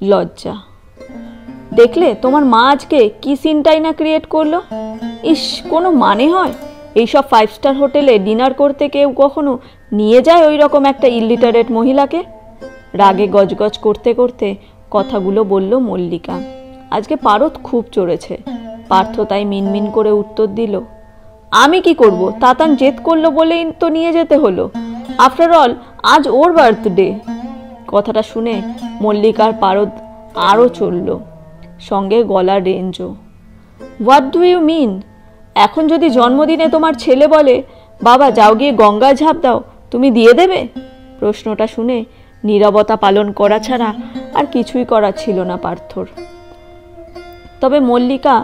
লজ্জা। দেখলে তোমার মা আজকে কি সিনটাই না ক্রিয়েট করলো। ইস, কোনো মানে হয়? এইসব 5 স্টার হোটেলে ডিনার করতে কেউ কখনো নিয়ে যায় ওই রকম একটা ইলিটারেট মহিলাকে? রাগে গজগজ করতে করতে কথাগুলো বলল মল্লিকা। আজকে পারদ খুব চড়েছে। পার্থ তাই মিনমিন করে উত্তর দিল, আমি কি করব? তাতান জেদ করলো বলেই তো নিয়ে যেতে হলো। আফটার অল আজ ওর বার্থডে। কথাটা শুনে মল্লিকার পারদ আরও চলল, সঙ্গে গলার রেঞ্জও। What do you mean? এখন যদি জন্মদিনে তোমার ছেলে বলে, বাবা যাও গিয়ে গঙ্গায় ঝাঁপ দাও, তুমি দিয়ে দেবে? প্রশ্নটা শুনে নীরবতা পালন করা ছাড়া আর কিছুই করা ছিল না পার্থর। তবে মল্লিকা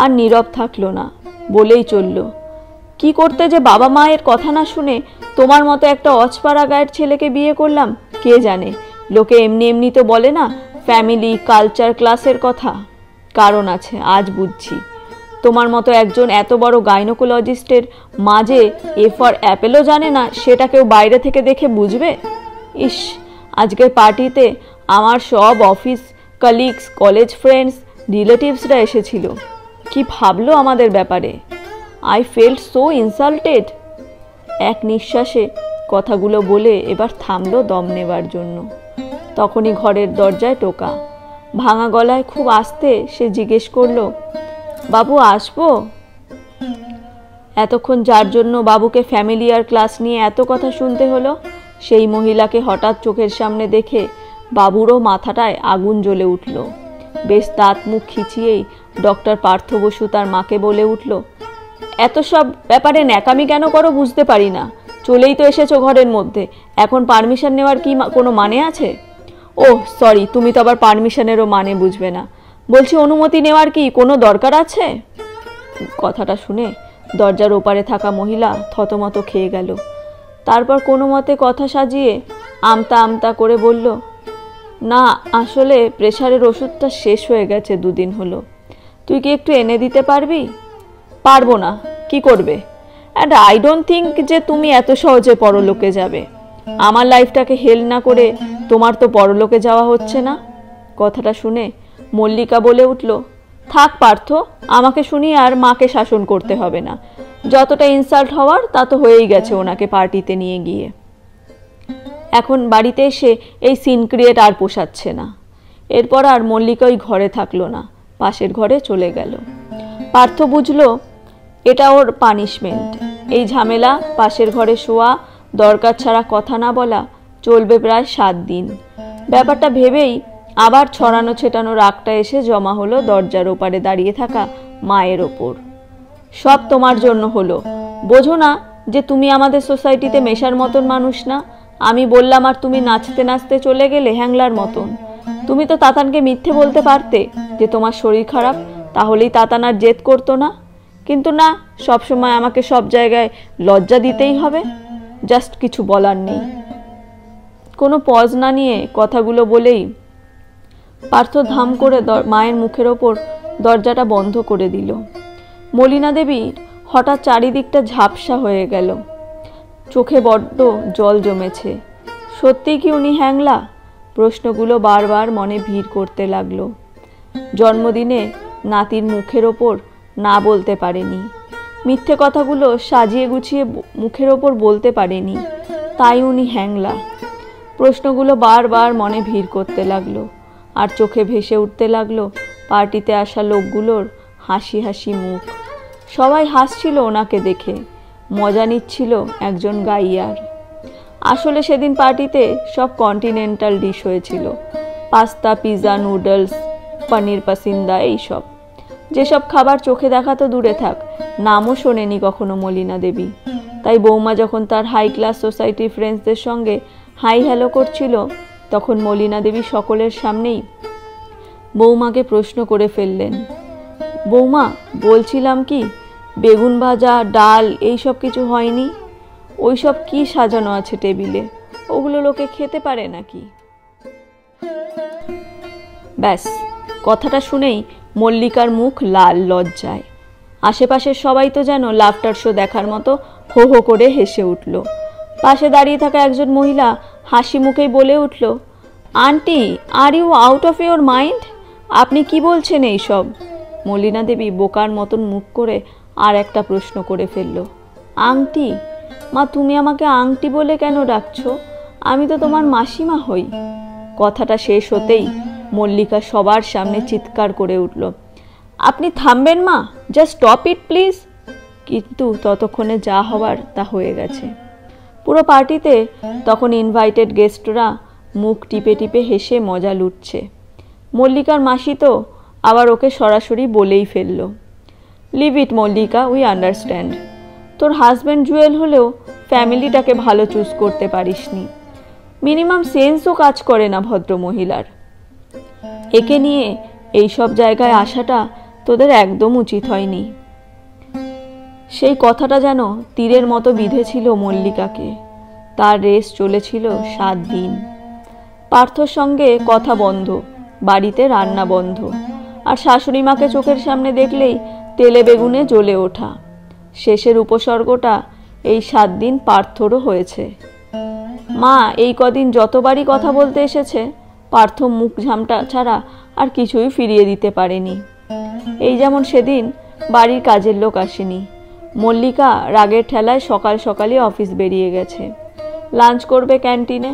আর নীরব থাকলো না, বলেই চলল, কি করতে যে বাবা মায়ের কথা না শুনে তোমার মতো একটা অচপাড়া গায়ের ছেলেকে বিয়ে করলাম কে জানে। লোকে এমনি এমনি তো বলে না ফ্যামিলি কালচার ক্লাসের কথা। কারণ আছে, আজ বুঝছি। তোমার মতো একজন এত বড় গাইনোকোলজিস্টের মাঝে এ ফর অ্যাপেলও জানে না, সেটা কেউ বাইরে থেকে দেখে বুঝবে? ইস, আজকের পার্টিতে আমার সব অফিস কলিগস, কলেজ ফ্রেন্ডস, রিলেটিভসরা এসেছিল। কি ভাবলো আমাদের ব্যাপারে? I felt so insulted. এক নিঃশ্বাসে কথাগুলো বলে এবার থামলো দম নেবার জন্য। তখনই ঘরের দরজায় টোকা। ভাঙা গলায় খুব আস্তে সে জিজ্ঞেস করলো, বাবু আসবো? এতক্ষণ যার জন্য বাবুকে ফ্যামিলিয়ার ক্লাস নিয়ে এত কথা শুনতে হলো, সেই মহিলাকে হঠাৎ চোখের সামনে দেখে বাবুরও মাথাটায় আগুন জ্বলে উঠল। বেশ দাঁত মুখ খিচিয়েই ডক্টর পার্থ বসু তার মাকে বলে উঠল, এত সব ব্যাপারে ন্যাকামি কেন করো বুঝতে পারি না। চলেই তো এসেছো ঘরের মধ্যে, এখন পারমিশন নেওয়ার কি কোনো মানে আছে? ওহ সরি, তুমি তো আবার পারমিশনেরও মানে বুঝবে না। বলছি, অনুমতি নেওয়ার কি কোনো দরকার আছে? কথাটা শুনে দরজার ওপারে থাকা মহিলা থতমত খেয়ে গেল। তারপর কোনো মতে কথা সাজিয়ে আমতা আমতা করে বলল, না আসলে প্রেশারের ওষুধটা শেষ হয়ে গেছে, 2 দিন হলো। তুই কি একটু এনে দিতে পারবি? পারবো না, কি করবে? অ্যান্ড আই ডোন্ট থিঙ্ক যে তুমি এত সহজে পরলোকে যাবে। আমার লাইফটাকে হেল না করে তোমার তো পরলোকে যাওয়া হচ্ছে না। কথাটা শুনে মল্লিকা বলে উঠল, থাক পার্থ, আমাকে শুনিয়ে আর মাকে শাসন করতে হবে না। যতটা ইনসাল্ট হওয়ার তা তো হয়েই গেছে ওনাকে পার্টিতে নিয়ে গিয়ে। এখন বাড়িতে এসে এই সিন ক্রিয়েট আর পোষাচ্ছে না। এরপর আর মল্লিকা ওই ঘরে থাকলো না, পাশের ঘরে চলে গেল। পার্থ বুঝলো এটা ওর পানিশমেন্ট। এই ঝামেলা, পাশের ঘরে শোয়া, দরকার ছাড়া কথা না বলা চলবে প্রায় 7 দিন। ব্যাপারটা ভেবেই আবার ছড়ানো ছেটানো রাগটা এসে জমা হলো দরজার ওপারে দাঁড়িয়ে থাকা মায়ের ওপর। সব তোমার জন্য হলো। বোঝো না যে তুমি আমাদের সোসাইটিতে মেশার মতন মানুষ না? আমি বললাম আর তুমি নাচতে নাচতে চলে গেলে হ্যাংলার মতন। তুমি তো তাতানকে মিথ্যে বলতে পারতে যে তোমার শরীর খারাপ, তাহলেই তাতান আর জেদ করতো না। কিন্তু না, সবসময় আমাকে সব জায়গায় লজ্জা দিতেই হবে। জাস্ট কিছু বলার নেই। কোনো পজ না নিয়ে কথাগুলো বলেই পার্থ ধাম করে মায়ের মুখের ওপর দরজাটা বন্ধ করে দিল। মলিনা দেবী হঠাৎ চারিদিকটা ঝাপসা হয়ে গেল। চোখে বড্ড জল জমেছে। সত্যিই কি উনি হ্যাংলা? প্রশ্নগুলো বারবার মনে ভিড় করতে লাগলো। জন্মদিনে নাতির মুখের ওপর না বলতে পারেনি, মিথ্যে কথাগুলো সাজিয়ে গুছিয়ে মুখের ওপর বলতে পারেনি, তাই উনি হ্যাংলা? প্রশ্নগুলো বারবার মনে ভিড় করতে লাগলো। আর চোখে ভেসে উঠতে লাগলো পার্টিতে আসা লোকগুলোর হাসি হাসি মুখ। সবাই হাসছিল ওনাকে দেখে, মজা নিচ্ছিল একজন গাইয়ার। আসলে সেদিন পার্টিতে সব কন্টিনেন্টাল ডিশ হয়েছিল, পাস্তা, পিৎজা, নুডলস, পনির পাসিন্দা, এইসব। যেসব খাবার চোখে দেখা তো দূরে থাক, নামও শোনেনি কখনো মলিনা দেবী। তাই বৌমা যখন তার হাই ক্লাস সোসাইটির ফ্রেন্ডসদের সঙ্গে হাই হ্যালো করছিল, তখন মলিনা দেবী সকলের সামনেই বৌমাকে প্রশ্ন করে ফেললেন, বৌমা বলছিলাম কি, বেগুন ভাজা, ডাল এইসব কিছু হয়নি? ওইসব কি সাজানো আছে টেবিলে? ওগুলো লোকে খেতে পারে নাকি? ব্যাস, কথাটা শুনেই মল্লিকার মুখ লাল লজ্জায়। আশেপাশের সবাই তো যেন লাফটার শো দেখার মতো হো হো করে হেসে উঠল। পাশে দাঁড়িয়ে থাকা একজন মহিলা হাসি মুখেই বলে উঠল, aunty, are you out of your mind? আপনি কি বলছেন এইসব? মলিনা দেবী বোকার মতন মুখ করে আর একটা প্রশ্ন করে ফেলল। আংটি? মা, তুমি আমাকে আংটি বলে কেন ডাকছো? আমি তো তোমার মাসিমা হই। কথাটা শেষ হতেই মল্লিকা সবার সামনে চিৎকার করে উঠল, আপনি থামবেন মা? Just stop it please. কিন্তু ততক্ষণে যা হবার তা হয়ে গেছে। পুরো পার্টিতে তখন ইনভাইটেড গেস্টরা মুখ টিপে টিপে হেসে মজা লুটছে। মল্লিকার মাসি তো আবার ওকে সরাসরি বলেই ফেলল, leave it Mallika, we understand. তোর হাজব্যান্ড জুয়েল হলেও ফ্যামিলিটাকে ভালো চুজ করতে পারিসনি। মিনিমাম সেন্সও কাজ করে না ভদ্র মহিলার। একে নিয়ে এইসব জায়গায় আসাটা তোদের একদম উচিত হয়নি। সেই কথাটা যেন তীরের মতো বিঁধেছিল মল্লিকাকে। তার রেস চলেছিল 7 দিন। পার্থর সঙ্গে কথা বন্ধ, বাড়িতে রান্না বন্ধ, আর শাশুড়ি মাকে চোখের সামনে দেখলেই তেলে বেগুনে জ্বলে ওঠা। শেষের উপসর্গটা এই 7 দিন পার্থরও হয়েছে। মা এই কদিন যতবারই কথা বলতে এসেছে, পার্থ মুখ ঝামটা ছাড়া আর কিছুই ফিরিয়ে দিতে পারেনি। এই যেমন সেদিন বাড়ির কাজের লোক আসেনি। মল্লিকা রাগের ঠেলায় সকাল সকালই অফিস বেরিয়ে গেছে, লাঞ্চ করবে ক্যান্টিনে,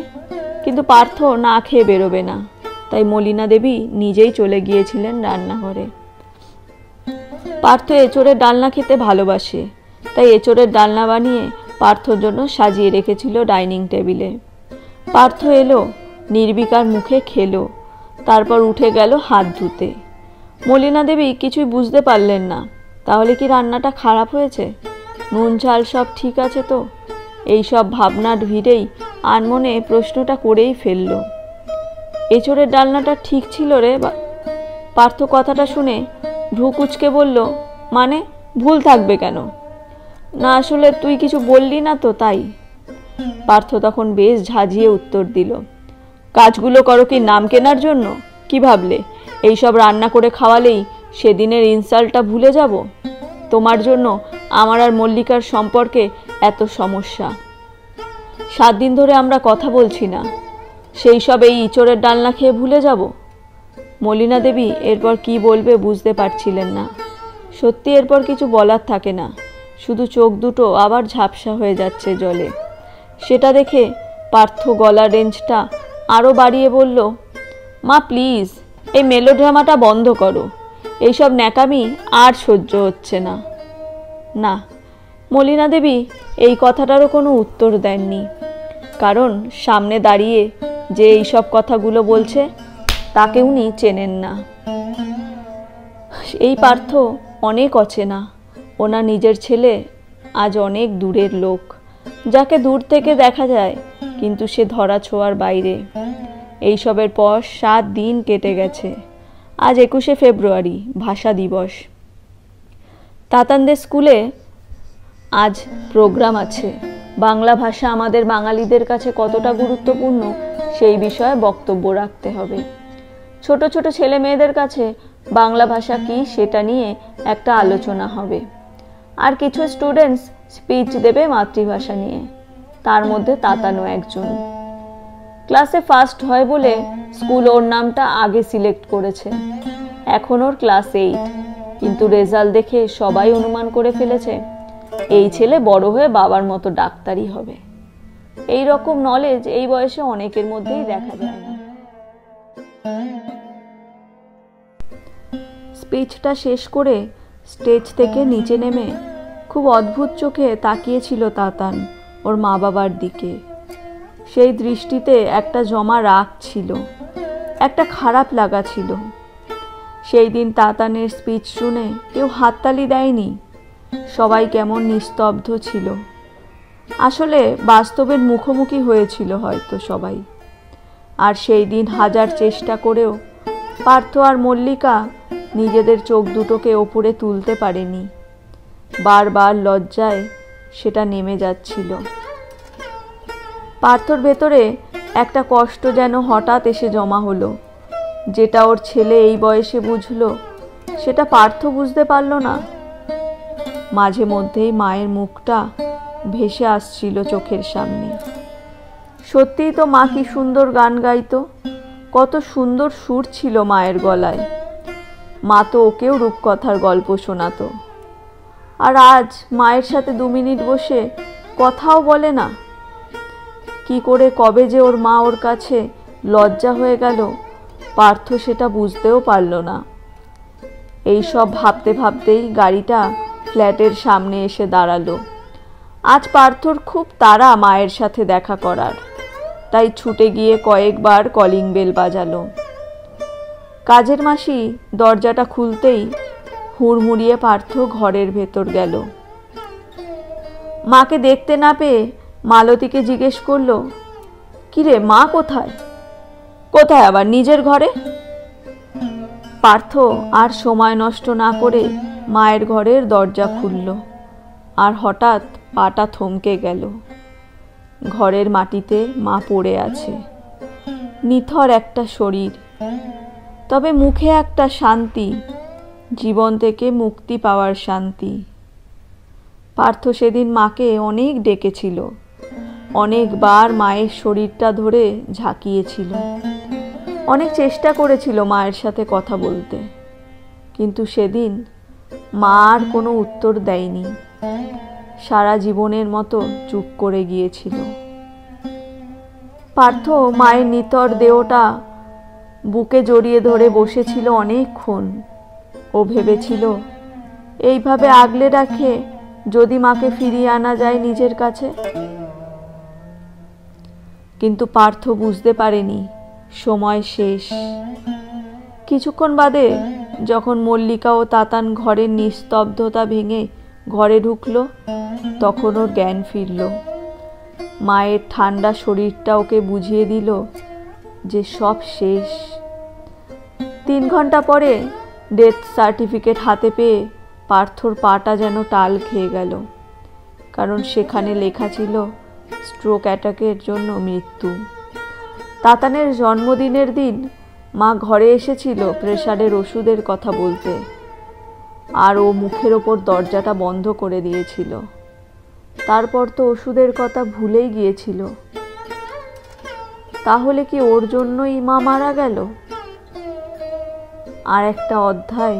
কিন্তু পার্থ না খেয়ে বেরোবে না। তাই মলিনা দেবী নিজেই চলে গিয়েছিলেন রান্নাঘরে। পার্থ এঁচোড়ের ডালনা খেতে ভালোবাসে, তাই এঁচোড়ের ডালনা বানিয়ে পার্থর জন্য সাজিয়ে রেখেছিল ডাইনিং টেবিলে। পার্থ এলো, নির্বিকার মুখে খেলো, তারপর উঠে গেল হাত ধুতে। মলিনা দেবী কিছুই বুঝতে পারলেন না, তাহলে কি রান্নাটা খারাপ হয়েছে? নুন ঝাল সব ঠিক আছে তো? এই সব ভাবনার ভিড়েই আনমনে প্রশ্নটা করেই ফেলল, এঁচোড়ের ডালনাটা ঠিক ছিল রে? পার্থ কথাটা শুনে ভ্রু কুঁচকে বলল, মানে ভুল থাকবে কেন? না, আসলে তুই কিছু বললি না তো তাই। পার্থ তখন বেশ ঝাঁঝিয়ে উত্তর দিল, কাজগুলো করো কি নাম কেনার জন্য? কি ভাবলে এইসব রান্না করে খাওয়ালেই সেদিনের ইনসাল্টটা ভুলে যাব? তোমার জন্য আমার আর মল্লিকার সম্পর্কে এত সমস্যা। 7 দিন ধরে আমরা কথা বলছি না, সেই সব এই ইঁচড়ের ডালনা খেয়ে ভুলে যাব? মলিনা দেবী এরপর কি বলবে বুঝতে পারছিলেন না। সত্যি এরপর কিছু বলার থাকে না, শুধু চোখ দুটো আবার ঝাপসা হয়ে যাচ্ছে জলে। সেটা দেখে পার্থ গলার রেঞ্জটা আরও বাড়িয়ে বলল, মা প্লিজ এই মেলোড্রামাটা বন্ধ করো, এইসব ন্যাকামি আর সহ্য হচ্ছে না। না, মলিনা দেবী এই কথাটারও কোনো উত্তর দেননি, কারণ সামনে দাঁড়িয়ে যে এইসব কথাগুলো বলছে তাকে উনি চেনেন না। এই পার্থ অনেক অচেনা। ওনার নিজের ছেলে আজ অনেক দূরের লোক, যাকে দূর থেকে দেখা যায় কিন্তু সে ধরা ছোঁয়ার বাইরে। এইসবের পর 7 দিন কেটে গেছে। আজ 21শে ফেব্রুয়ারি, ভাষা দিবস। তাতানদের স্কুলে আজ প্রোগ্রাম আছে। বাংলা ভাষা আমাদের বাঙালিদের কাছে কতটা গুরুত্বপূর্ণ সেই বিষয়ে বক্তব্য রাখতে হবে। ছোট ছোট ছেলে মেয়েদের কাছে বাংলা ভাষা কি সেটা নিয়ে একটা আলোচনা হবে। আর কিছু স্টুডেন্টস স্পিচ দেবে মাতৃভাষা নিয়ে, তার মধ্যে তাতানো একজন। ক্লাসে ফার্স্ট হয় বলে স্কুল ওর নামটা আগে সিলেক্ট করেছে। এখন ওর ক্লাস 8, কিন্তু রেজাল্ট দেখে সবাই অনুমান করে ফেলেছে এই ছেলে বড় হয়ে বাবার মতো ডাক্তারই হবে। এই রকম নলেজ এই বয়সে অনেকের মধ্যেই দেখা যায় না। স্পিচটা শেষ করে স্টেজ থেকে নিচে নেমে খুব অদ্ভুত চোখে তাকিয়েছিল তাতান ওর মা বাবার দিকে। সেই দৃষ্টিতে একটা জমা রাগ ছিল, একটা খারাপ লাগা ছিল। সেই দিন তাতানের স্পিচ শুনে কেউ হাততালি দেয়নি, সবাই কেমন নিস্তব্ধ ছিল। আসলে বাস্তবের মুখোমুখি হয়েছিল হয়তো সবাই। আর সেই দিন হাজার চেষ্টা করেও পার্থ আর মল্লিকা নিজেদের চোখ দুটোকে ওপরে তুলতে পারেনি। বারবার লজ্জায় সেটা নেমে যাচ্ছিল। পার্থর ভেতরে একটা কষ্ট যেন হঠাৎ এসে জমা হলো। যেটা ওর ছেলে এই বয়সে বুঝলো, সেটা পার্থ বুঝতে পারল না। মাঝে মধ্যেই মায়ের মুখটা ভেসে আসছিল চোখের সামনে। সত্যিই তো মা কি সুন্দর গান গাইতো, কত সুন্দর সুর ছিল মায়ের গলায়। মা তো ওকেও রূপকথার গল্প শোনাতো। আর আজ মায়ের সাথে 2 মিনিট বসে কথাও বলে না। কি করে কবে যে ওর মা ওর কাছে লজ্জা হয়ে গেল, পার্থ সেটা বুঝতেও পারল না। এই সব ভাবতে ভাবতেই গাড়িটা ফ্ল্যাটের সামনে এসে দাঁড়ালো। আজ পার্থর খুব তাড়া মায়ের সাথে দেখা করার, তাই ছুটে গিয়ে কয়েকবার কলিং বেল বাজালো। কাজের মাসি দরজাটা খুলতেই হুড়মুড়িয়ে পার্থ ঘরের ভেতর গেল। মাকে দেখতে না পেয়ে মালতীকে জিজ্ঞেস করলো, কিরে মা কোথায়? কোথায় আবার, নিজের ঘরে। পার্থ আর সময় নষ্ট না করে মায়ের ঘরের দরজা খুলল। আর হঠাৎ পাটা থমকে গেল। ঘরের মাটিতে মা পড়ে আছে, নিথর একটা শরীর, তবে মুখে একটা শান্তি, জীবন থেকে মুক্তি পাওয়ার শান্তি। পার্থ সেদিন মাকে অনেক ডেকেছিল, অনেকবার মায়ের শরীরটা ধরে ঝাঁকিয়েছিল, অনেক চেষ্টা করেছিল মায়ের সাথে কথা বলতে, কিন্তু সেদিন মা আর কোনো উত্তর দেয়নি, সারা জীবনের মতো চুপ করে গিয়েছিল। পার্থ মায়ের নিথর দেহটা বুকে জড়িয়ে ধরে বসেছিল অনেকক্ষণ। ও ভেবেছিল এইভাবে আগলে রাখে যদি মাকে ফিরিয়ে আনা যায় নিজের কাছে। কিন্তু পার্থ বুঝতে পারেনি সময় শেষ। কিছুক্ষণ বাদে যখন মল্লিকা ও তাতান ঘরের নিস্তব্ধতা ভেঙে ঘরে ঢুকলো, তখন ওর জ্ঞান ফিরল। মায়ের ঠান্ডা শরীরটা ওকে বুঝিয়ে দিল যে সব শেষ। 3 ঘন্টা পরে ডেথ সার্টিফিকেট হাতে পেয়ে পার্থর পাটা যেন টাল খেয়ে গেল, কারণ সেখানে লেখা ছিল স্ট্রোক অ্যাটাকের জন্য মৃত্যু। তাতানের জন্মদিনের দিন মা ঘরে এসেছিল প্রেসারের ওষুধের কথা বলতে, আর ও মুখের ওপর দরজাটা বন্ধ করে দিয়েছিল। তারপর তো ওষুধের কথা ভুলেই গিয়েছিল। তাহলে কি ওর জন্যই মা মারা গেল? আর একটা অধ্যায়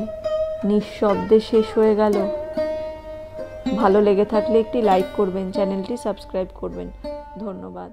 নিঃশব্দে শেষ হয়ে গেল। ভালো লেগে থাকলে একটি লাইক করবেন, চ্যানেলটি সাবস্ক্রাইব করবেন। ধন্যবাদ।